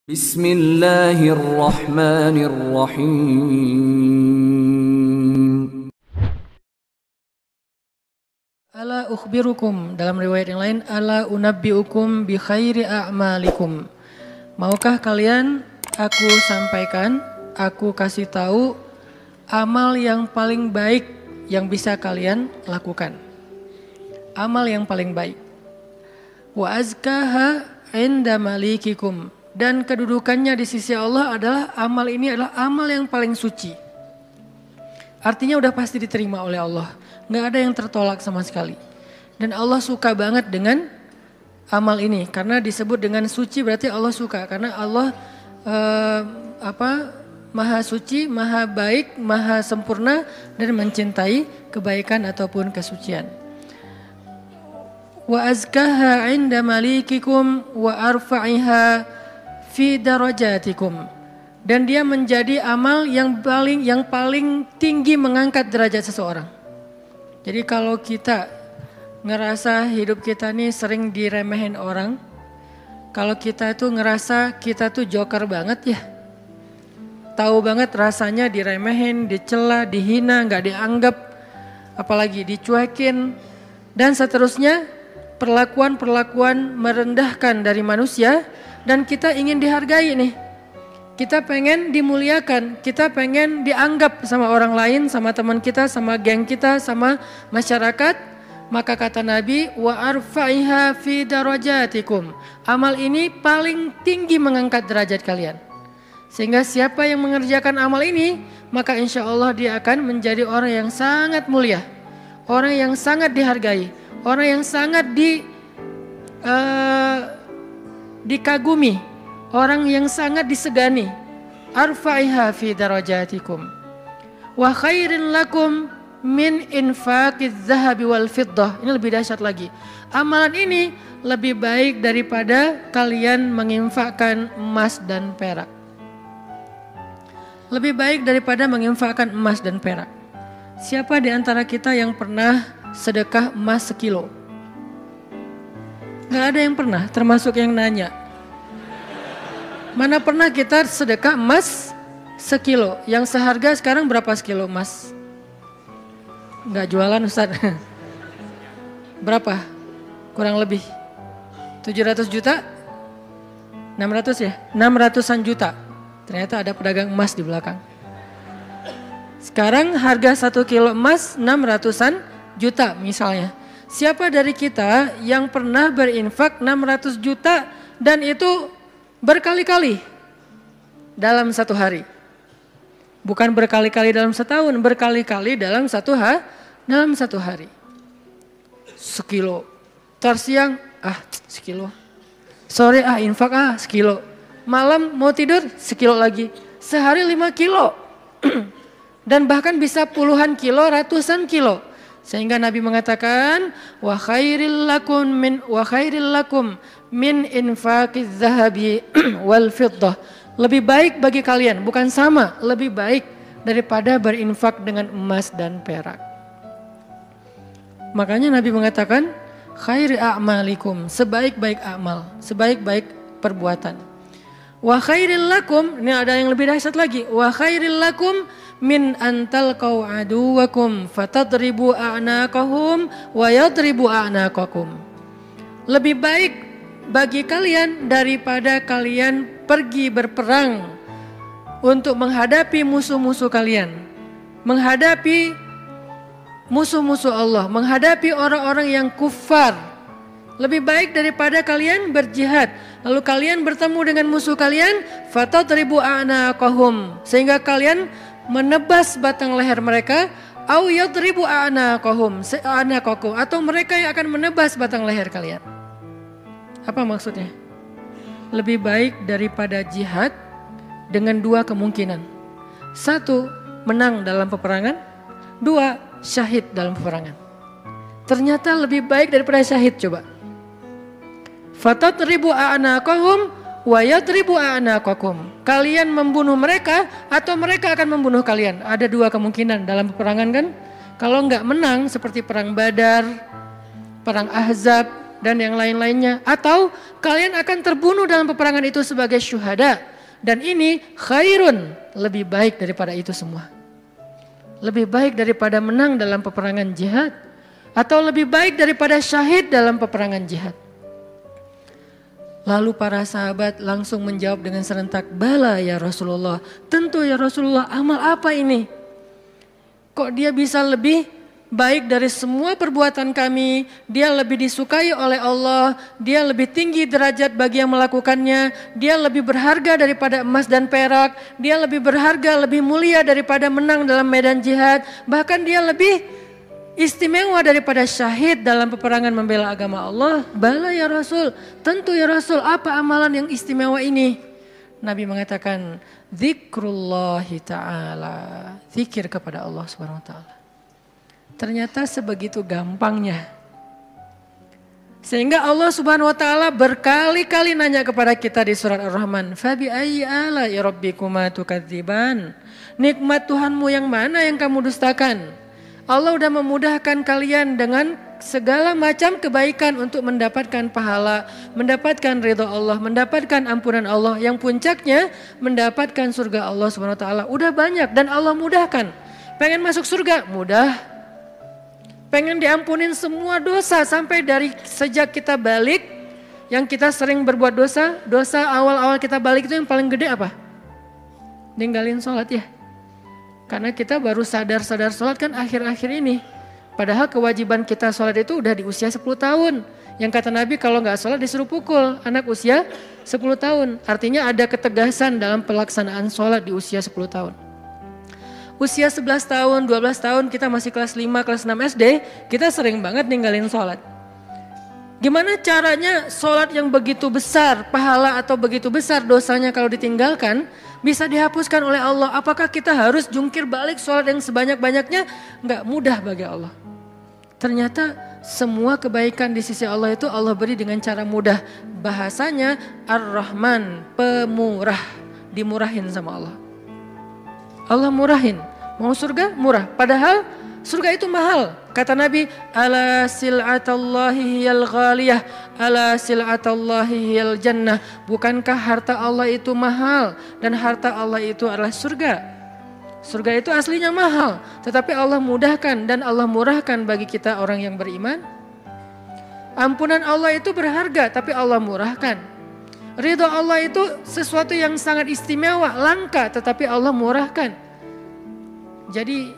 Bismillahirrahmanirrahim. Ala ukhbirukum, dalam riwayat yang lain, ala unabbiukum bi khairi a'malikum. Maukah kalian aku sampaikan, aku kasih tahu amal yang paling baik yang bisa kalian lakukan. Amal yang paling baik. Wa azkaha inda malikikum. Dan kedudukannya di sisi Allah adalah amal ini adalah amal yang paling suci. Artinya udah pasti diterima oleh Allah. Nggak ada yang tertolak sama sekali. Dan Allah suka banget dengan amal ini. Karena disebut dengan suci berarti Allah suka. Karena Allah maha suci, maha baik, maha sempurna dan mencintai kebaikan ataupun kesucian. Wa azkaha inda malikikum wa arfa'iha fi darajatikum. Dan dia menjadi amal yang paling tinggi mengangkat derajat seseorang. Jadi kalau kita ngerasa hidup kita nih sering diremehin orang, kalau kita tuh ngerasa kita tuh joker banget ya, tahu banget rasanya diremehin, dicela, dihina, nggak dianggap, apalagi dicuekin, dan seterusnya, perlakuan-perlakuan merendahkan dari manusia, dan kita ingin dihargai nih. Kita pengen dimuliakan, kita pengen dianggap sama orang lain, sama teman kita, sama geng kita, sama masyarakat. Maka kata Nabi, wa arfa'iha fi darajatikum. Amal ini paling tinggi mengangkat derajat kalian. Sehingga siapa yang mengerjakan amal ini, maka insya Allah dia akan menjadi orang yang sangat mulia. Orang yang sangat dihargai. Orang yang sangat dikagumi, orang yang sangat disegani. Arfa'iha fi darajatikum wa khairin lakum min infaqiz zahabi wal fiddah. Ini lebih dahsyat lagi. Amalan ini lebih baik daripada kalian menginfakkan emas dan perak. Lebih baik daripada menginfakkan emas dan perak. Siapa di antara kita yang pernah sedekah emas sekilo? Gak ada yang pernah, termasuk yang nanya. Mana pernah kita sedekah emas sekilo? Yang seharga sekarang berapa sekilo emas? Gak jualan Ustaz. Berapa? Kurang lebih 700 juta? 600 ya? 600-an juta. Ternyata ada pedagang emas di belakang. Sekarang harga 1 kilo emas 600-an juta misalnya. Siapa dari kita yang pernah berinfak 600 juta dan itu berkali-kali dalam satu hari? Bukan berkali-kali dalam setahun, berkali-kali dalam satu hari. Sekilo. Ntar siang, sekilo. Sore infak sekilo. Malam mau tidur sekilo lagi. Sehari 5 kilo. Dan bahkan bisa puluhan kilo, ratusan kilo. Sehingga Nabi mengatakan wa khairil lakum min infaqiz zahabi wal fiddah. Lebih baik bagi kalian, bukan sama, lebih baik daripada berinfak dengan emas dan perak. Makanya Nabi mengatakan khairi a'malikum, sebaik-baik amal, sebaik-baik perbuatan. Wa khairil lakum, ini ada yang lebih dahsyat lagi. Wa khairil lakum min antal kau aduwakum fatadribu a'naqahum wa yadribu a'naqakum. Lebih baik bagi kalian daripada kalian pergi berperang untuk menghadapi musuh-musuh kalian, menghadapi musuh-musuh Allah, menghadapi orang-orang yang kufar. Lebih baik daripada kalian berjihad, lalu kalian bertemu dengan musuh kalian, fatadribu a'naqahum, sehingga kalian menebas batang leher mereka, au yadribu a'naqahum, atau mereka yang akan menebas batang leher kalian. Apa maksudnya? Lebih baik daripada jihad dengan dua kemungkinan. 1, menang dalam peperangan. 2, syahid dalam peperangan. Ternyata lebih baik daripada syahid, coba. Fatadribu a'naqahum wa yadribu a'naqakum. Kalian membunuh mereka atau mereka akan membunuh kalian. Ada dua kemungkinan dalam peperangan kan. Kalau enggak menang seperti perang Badar, perang Ahzab, dan yang lain-lainnya. Atau kalian akan terbunuh dalam peperangan itu sebagai syuhada. Dan ini khairun, lebih baik daripada itu semua. Lebih baik daripada menang dalam peperangan jihad. Atau lebih baik daripada syahid dalam peperangan jihad. Lalu para sahabat langsung menjawab dengan serentak, bala ya Rasulullah. Tentu ya Rasulullah, amal apa ini? Kok dia bisa lebih baik dari semua perbuatan kami? Dia lebih disukai oleh Allah. Dia lebih tinggi derajat bagi yang melakukannya. Dia lebih berharga daripada emas dan perak. Dia lebih berharga, lebih mulia daripada menang dalam medan jihad. Bahkan dia lebih istimewa daripada syahid dalam peperangan membela agama Allah. Bala ya Rasul, tentu ya Rasul, apa amalan yang istimewa ini? Nabi mengatakan, zikrullahi ta'ala, zikir kepada Allah subhanahu wa ta'ala. Ternyata sebegitu gampangnya. Sehingga Allah subhanahu wa ta'ala berkali-kali nanya kepada kita di surat Ar-Rahman, fabi ayyi ala'i rabbikuma tukadziban. Nikmat Tuhanmu yang mana yang kamu dustakan? Allah sudah memudahkan kalian dengan segala macam kebaikan untuk mendapatkan pahala, mendapatkan ridha Allah, mendapatkan ampunan Allah, yang puncaknya mendapatkan surga Allah Subhanahu wa taala. Udah banyak dan Allah mudahkan. Pengen masuk surga? Mudah. Pengen diampunin semua dosa sampai dari sejak kita balik, yang kita sering berbuat dosa, dosa awal-awal kita balik itu yang paling gede apa? Ninggalin sholat ya. Karena kita baru sadar-sadar sholat kan akhir-akhir ini. Padahal kewajiban kita sholat itu udah di usia 10 tahun. Yang kata Nabi kalau nggak sholat disuruh pukul anak usia 10 tahun. Artinya ada ketegasan dalam pelaksanaan sholat di usia 10 tahun. Usia 11 tahun, 12 tahun kita masih kelas 5, kelas 6 SD. Kita sering banget ninggalin sholat. Gimana caranya sholat yang begitu besar pahala atau begitu besar dosanya kalau ditinggalkan bisa dihapuskan oleh Allah? Apakah kita harus jungkir balik sholat yang sebanyak-banyaknya? Enggak mudah bagi Allah. Ternyata semua kebaikan di sisi Allah itu Allah beri dengan cara mudah. Bahasanya Ar-Rahman, pemurah, dimurahin sama Allah. Allah murahin. Mau surga? Murah. Padahal surga itu mahal. Kata Nabi, ala sil'atallahi hiyal ghaliyah, ala sil'atallahi hiyal jannah. Bukankah harta Allah itu mahal dan harta Allah itu adalah surga? Surga itu aslinya mahal, tetapi Allah mudahkan dan Allah murahkan bagi kita orang yang beriman. Ampunan Allah itu berharga, tapi Allah murahkan. Ridha Allah itu sesuatu yang sangat istimewa, langka, tetapi Allah murahkan. Jadi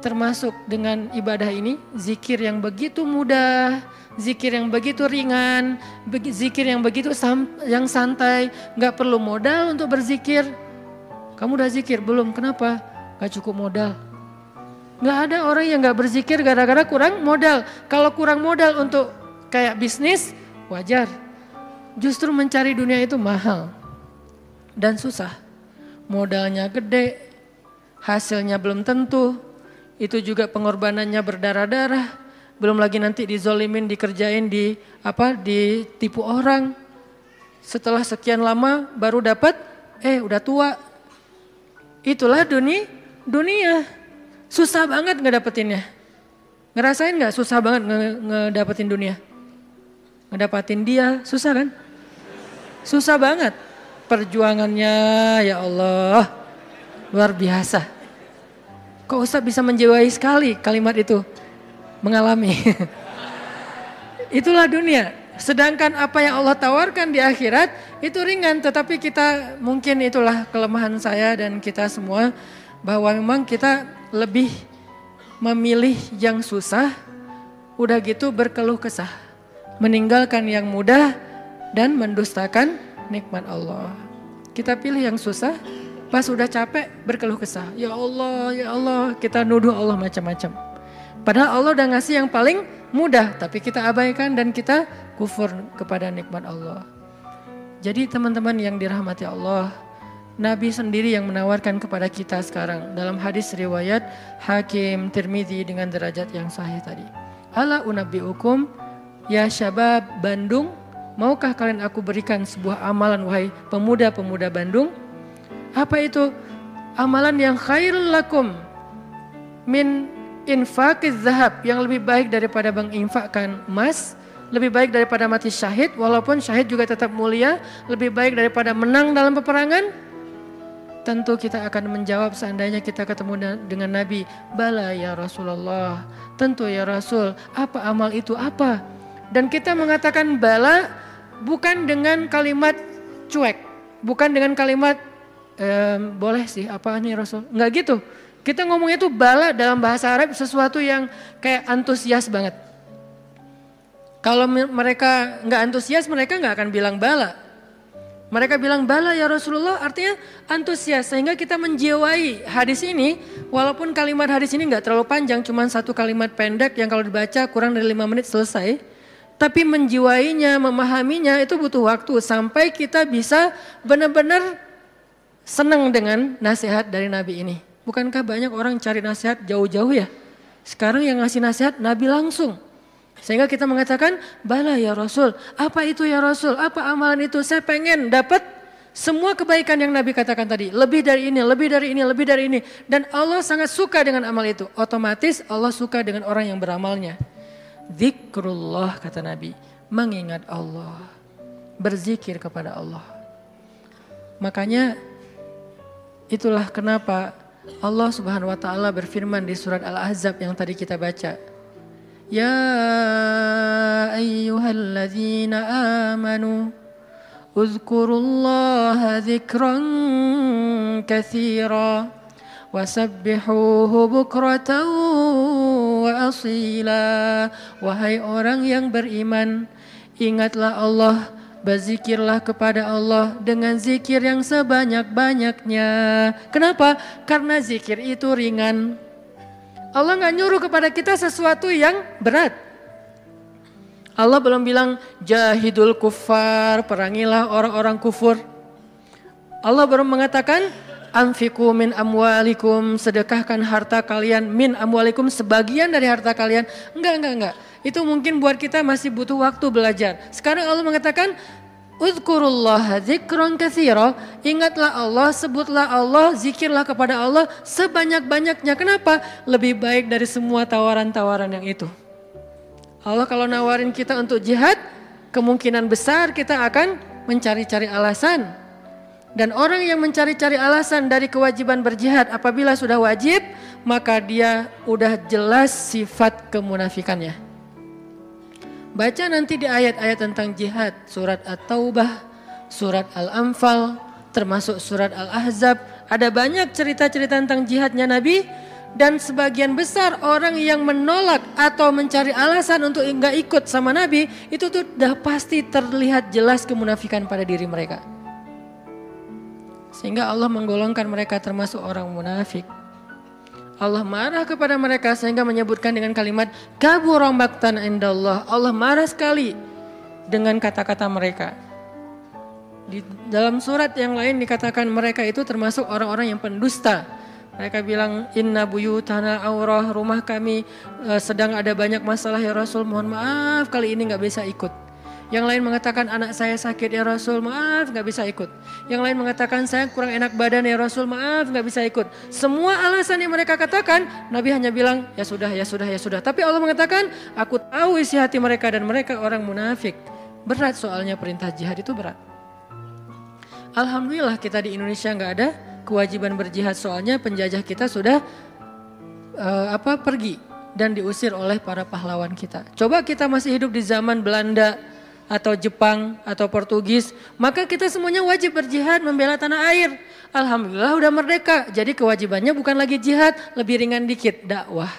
termasuk dengan ibadah ini, zikir yang begitu mudah, zikir yang begitu ringan, zikir yang begitu yang santai, gak perlu modal untuk berzikir. Kamu udah zikir? Belum, kenapa? Gak cukup modal. Gak ada orang yang gak berzikir gara-gara kurang modal. Kalau kurang modal untuk kayak bisnis, wajar. Justru mencari dunia itu mahal dan susah. Modalnya gede, hasilnya belum tentu. Itu juga pengorbanannya berdarah-darah. Belum lagi nanti dizolimin, dikerjain, ditipu orang. Setelah sekian lama baru dapat, udah tua. Itulah dunia. Susah banget ngedapetinnya. Ngerasain gak susah banget ngedapetin dunia? Ngedapetin dia, susah kan? Susah banget. Perjuangannya ya Allah, luar biasa. Kok Ustaz bisa menjiwai sekali kalimat itu? Mengalami. Itulah dunia. Sedangkan apa yang Allah tawarkan di akhirat itu ringan. Tetapi kita mungkin itulah kelemahan saya dan kita semua. Bahwa memang kita lebih memilih yang susah. Udah gitu berkeluh kesah. Meninggalkan yang mudah dan mendustakan nikmat Allah. Kita pilih yang susah. Pas udah capek berkeluh kesah. Ya Allah, kita nuduh Allah macam-macam. Padahal Allah udah ngasih yang paling mudah. Tapi kita abaikan dan kita kufur kepada nikmat Allah. Jadi teman-teman yang dirahmati Allah. Nabi sendiri yang menawarkan kepada kita sekarang. Dalam hadis riwayat Hakim Tirmidzi dengan derajat yang sahih tadi. Ala unabbiukum ya syabab Bandung. Maukah kalian aku berikan sebuah amalan wahai pemuda-pemuda Bandung? Apa itu? Amalan yang khairul lakum min infaqiz zahab, yang lebih baik daripada menginfakkan emas, lebih baik daripada mati syahid, walaupun syahid juga tetap mulia, lebih baik daripada menang dalam peperangan? Tentu kita akan menjawab seandainya kita ketemu dengan Nabi, bala ya Rasulullah, tentu ya Rasul, apa amal itu apa? Dan kita mengatakan bala bukan dengan kalimat cuek, bukan dengan kalimat boleh sih apa nih Rasul, enggak gitu. Kita ngomongnya itu bala dalam bahasa Arab sesuatu yang kayak antusias banget. Kalau mereka enggak antusias, mereka enggak akan bilang bala. Mereka bilang bala ya Rasulullah, artinya antusias, sehingga kita menjiwai hadis ini. Walaupun kalimat hadis ini enggak terlalu panjang, cuma satu kalimat pendek yang kalau dibaca kurang dari 5 menit selesai. Tapi menjiwainya, memahaminya itu butuh waktu sampai kita bisa benar-benar senang dengan nasihat dari Nabi ini. Bukankah banyak orang cari nasihat jauh-jauh ya? Sekarang yang ngasih nasihat Nabi langsung. Sehingga kita mengatakan, bala ya Rasul, apa itu ya Rasul, apa amalan itu, saya pengen dapat semua kebaikan yang Nabi katakan tadi. Lebih dari ini, lebih dari ini, lebih dari ini. Dan Allah sangat suka dengan amal itu. Otomatis Allah suka dengan orang yang beramalnya. Zikrullah kata Nabi, mengingat Allah, berzikir kepada Allah. Makanya itulah kenapa Allah Subhanahu wa taala berfirman di surat Al-Ahzab yang tadi kita baca. Ya ayyuhalladzina amanu uzkurullaha dzikran katsira wasabbihuhu bukratan wa asila. Wahai orang yang beriman, ingatlah Allah, berzikirlah kepada Allah dengan zikir yang sebanyak-banyaknya. Kenapa? Karena zikir itu ringan. Allah gak nyuruh kepada kita sesuatu yang berat. Allah belum bilang jahidul kuffar, perangilah orang-orang kufur. Allah baru mengatakan anfiqu min amwalikum, sedekahkan harta kalian, min amwalikum, sebagian dari harta kalian. Enggak. Itu mungkin buat kita masih butuh waktu belajar. Sekarang Allah mengatakan uzkurullaha dzikran katsira, ingatlah Allah, sebutlah Allah, zikirlah kepada Allah sebanyak-banyaknya. Kenapa? Lebih baik dari semua tawaran-tawaran yang itu. Allah kalau nawarin kita untuk jihad, kemungkinan besar kita akan mencari-cari alasan. Dan orang yang mencari-cari alasan dari kewajiban berjihad apabila sudah wajib, maka dia udah jelas sifat kemunafikannya. Baca nanti di ayat-ayat tentang jihad, surat At-Taubah, surat Al-Anfal, termasuk surat Al-Ahzab. Ada banyak cerita-cerita tentang jihadnya Nabi. Dan sebagian besar orang yang menolak atau mencari alasan untuk enggak ikut sama Nabi, itu tuh udah pasti terlihat jelas kemunafikan pada diri mereka. Sehingga Allah menggolongkan mereka termasuk orang munafik. Allah marah kepada mereka sehingga menyebutkan dengan kalimat kabura maqtan indallah. Allah marah sekali dengan kata-kata mereka. Di dalam surat yang lain dikatakan mereka itu termasuk orang-orang yang pendusta. Mereka bilang inna buyutana aurah, rumah kami sedang ada banyak masalah ya Rasul, mohon maaf kali ini gak bisa ikut. Yang lain mengatakan anak saya sakit ya Rasul, maaf gak bisa ikut. Yang lain mengatakan saya kurang enak badan ya Rasul, maaf gak bisa ikut. Semua alasan yang mereka katakan, Nabi hanya bilang ya sudah. Tapi Allah mengatakan aku tahu isi hati mereka dan mereka orang munafik. Berat soalnya perintah jihad itu berat. Alhamdulillah kita di Indonesia gak ada kewajiban berjihad, soalnya penjajah kita sudah pergi dan diusir oleh para pahlawan kita. Coba kita masih hidup di zaman Belanda atau Jepang atau Portugis, maka kita semuanya wajib berjihad membela tanah air. Alhamdulillah udah merdeka, jadi kewajibannya bukan lagi jihad, lebih ringan dikit, dakwah.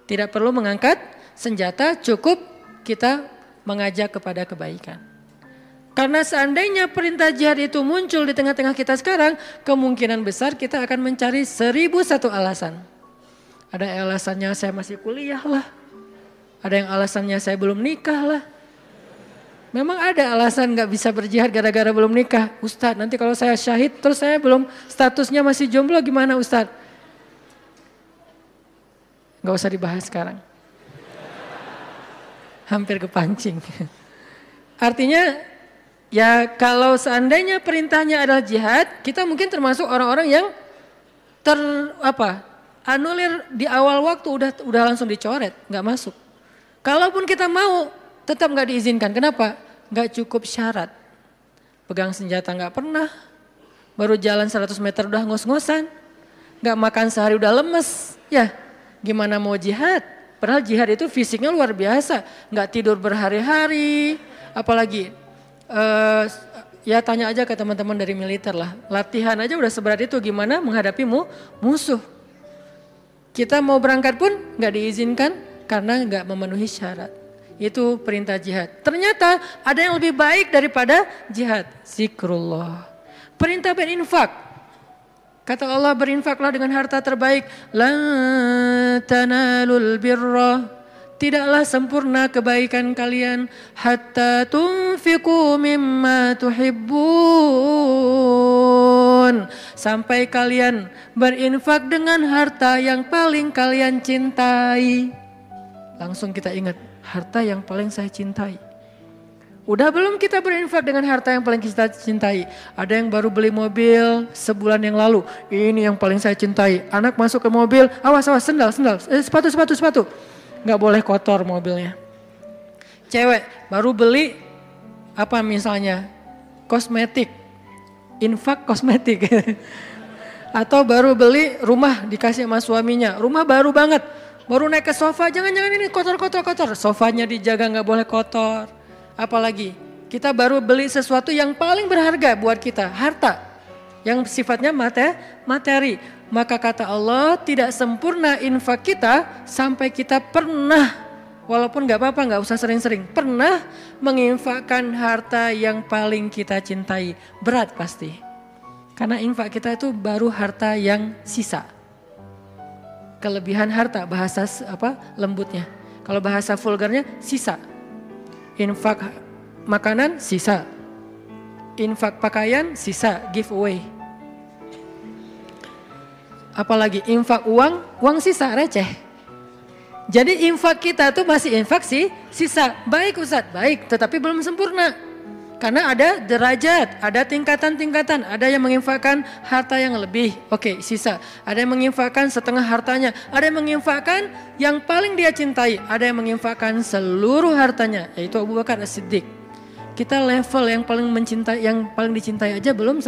Tidak perlu mengangkat senjata, cukup kita mengajak kepada kebaikan. Karena seandainya perintah jihad itu muncul di tengah-tengah kita sekarang, kemungkinan besar kita akan mencari 1001 alasan. Ada alasannya saya masih kuliah lah, ada yang alasannya saya belum nikah lah. Memang ada alasan gak bisa berjihad gara-gara belum nikah. Ustadz nanti kalau saya syahid terus saya belum statusnya masih jomblo gimana Ustadz? Gak usah dibahas sekarang. Hampir kepancing. Artinya ya kalau seandainya perintahnya adalah jihad, kita mungkin termasuk orang-orang yang anulir di awal waktu udah langsung dicoret, gak masuk. Kalaupun kita mau tetap nggak diizinkan. Kenapa? Nggak cukup syarat. Pegang senjata nggak pernah, baru jalan 100 meter udah ngos-ngosan, nggak makan sehari udah lemes. Ya gimana mau jihad? Padahal jihad itu fisiknya luar biasa, nggak tidur berhari-hari, apalagi ya tanya aja ke teman-teman dari militer lah, latihan aja udah seberat itu, gimana menghadapi musuh. Kita mau berangkat pun nggak diizinkan karena nggak memenuhi syarat. Itu perintah jihad. Ternyata ada yang lebih baik daripada jihad. Zikrullah. Perintah berinfak. Kata Allah, berinfaklah dengan harta terbaik. Lan tanalul birra. Tidaklah sempurna kebaikan kalian. Hatta tunfiqu mimma tuhibbun. Sampai kalian berinfak dengan harta yang paling kalian cintai. Langsung kita ingat. Harta yang paling saya cintai. Udah belum kita berinfak dengan harta yang paling kita cintai? Ada yang baru beli mobil sebulan yang lalu. Ini yang paling saya cintai. Anak masuk ke mobil, awas sendal. Sepatu. Nggak boleh kotor mobilnya. Cewek baru beli apa misalnya? Kosmetik. Infak kosmetik. Atau baru beli rumah dikasih sama suaminya. Rumah baru banget. Baru naik ke sofa, jangan ini kotor. Sofanya dijaga nggak boleh kotor. Apalagi kita baru beli sesuatu yang paling berharga buat kita, harta. Yang sifatnya materi. Maka kata Allah tidak sempurna infak kita sampai kita pernah, walaupun nggak apa-apa nggak usah sering-sering, pernah menginfakkan harta yang paling kita cintai. Berat pasti. Karena infak kita itu baru harta yang sisa. Kelebihan harta, bahasa lembutnya. Kalau bahasa vulgarnya sisa. Infak makanan sisa. Infak pakaian sisa, giveaway. Apalagi infak uang sisa, receh. Jadi infak kita tuh masih infak sisa. Baik Ustadz, baik, tetapi belum sempurna. Karena ada derajat, ada tingkatan-tingkatan. Ada yang menginfakkan harta yang lebih, oke, sisa. Ada yang menginfakkan setengah hartanya. Ada yang menginfakkan yang paling dia cintai. Ada yang menginfakkan seluruh hartanya, yaitu Abu Bakar As-Siddiq. Kita level yang paling dicintai aja belum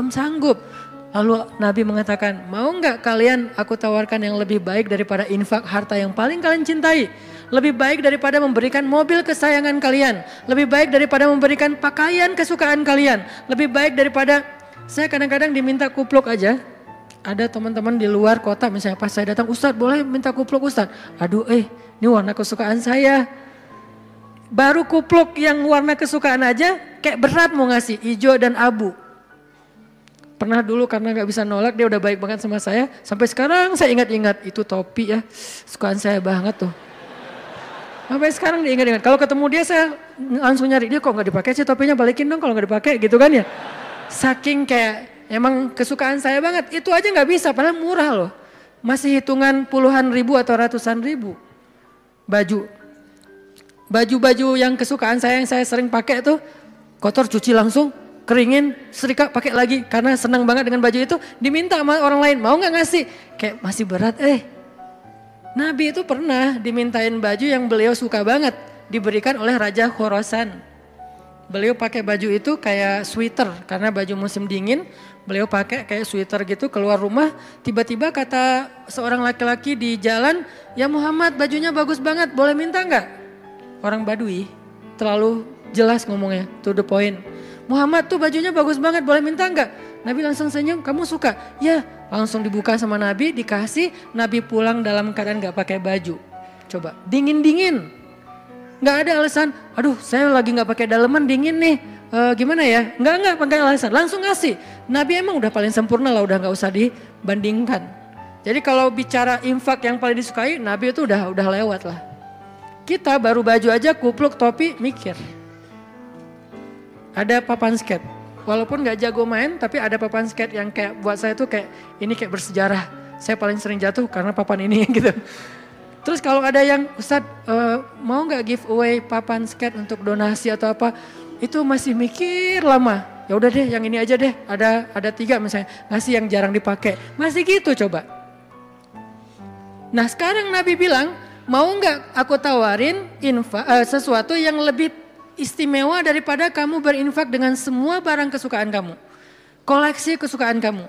sanggup. Lalu Nabi mengatakan, mau nggak kalian aku tawarkan yang lebih baik daripada infak harta yang paling kalian cintai? Lebih baik daripada memberikan mobil kesayangan kalian. Lebih baik daripada memberikan pakaian kesukaan kalian. Lebih baik daripada, saya kadang-kadang diminta kupluk aja. Ada teman-teman di luar kota misalnya pas saya datang, Ustadz boleh minta kupluk Ustadz? Aduh ini warna kesukaan saya. Baru kupluk yang warna kesukaan aja kayak berat mau ngasih, hijau dan abu. Pernah dulu karena gak bisa nolak dia udah baik banget sama saya. Sampai sekarang saya ingat-ingat itu topi ya, sukaan saya banget tuh. Sampai sekarang diingat-ingat. Kalau ketemu dia saya langsung nyari, dia kok gak dipakai sih topinya, balikin dong kalau gak dipakai gitu kan ya. Saking kayak emang kesukaan saya banget, itu aja gak bisa padahal murah loh. Masih hitungan puluhan ribu atau ratusan ribu. Baju yang kesukaan saya yang saya sering pakai tuh kotor cuci langsung, keringin, setrika pakai lagi. Karena senang banget dengan baju itu, diminta sama orang lain, mau gak ngasih? Kayak masih berat Nabi itu pernah dimintain baju yang beliau suka banget, diberikan oleh Raja Khorasan. Beliau pakai baju itu kayak sweater, karena baju musim dingin, beliau pakai kayak sweater gitu keluar rumah. Tiba-tiba kata seorang laki-laki di jalan, ya Muhammad bajunya bagus banget, boleh minta nggak? Orang Badui, terlalu jelas ngomongnya, to the point. Muhammad tuh bajunya bagus banget, boleh minta nggak? Nabi langsung senyum, kamu suka? Ya, langsung dibuka sama Nabi, dikasih. Nabi pulang dalam keadaan gak pakai baju. Coba, dingin-dingin. Gak ada alasan, aduh saya lagi gak pakai daleman dingin nih. Gimana ya? Gak pakai alasan, langsung ngasih. Nabi emang udah paling sempurna lah, udah gak usah dibandingkan. Jadi kalau bicara infak yang paling disukai, Nabi itu udah lewat lah. Kita baru baju aja, kupluk, topi, mikir. Ada papan skate. Walaupun gak jago main, tapi ada papan skate yang kayak buat saya tuh kayak ini kayak bersejarah. Saya paling sering jatuh karena papan ini gitu. Terus kalau ada yang Ustadz mau gak give away papan skate untuk donasi atau apa, itu masih mikir lama. Ya udah deh, yang ini aja deh. Ada 3 misalnya, ngasih yang jarang dipakai. Masih gitu coba. Nah sekarang Nabi bilang, mau nggak aku tawarin sesuatu yang lebih istimewa daripada kamu berinfak dengan semua barang kesukaan kamu. Koleksi kesukaan kamu.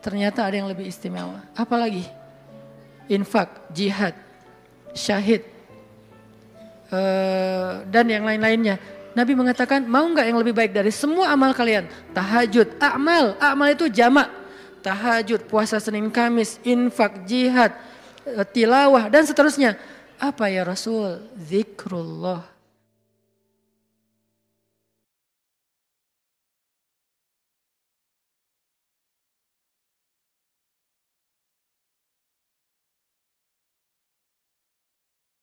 Ternyata ada yang lebih istimewa. Apalagi? Infak, jihad, syahid, dan yang lain-lainnya. Nabi mengatakan, mau nggak yang lebih baik dari semua amal kalian? Tahajud, amal itu jamak. Tahajud, puasa Senin Kamis, infak, jihad, tilawah, dan seterusnya. Apa ya Rasul? Zikrullah.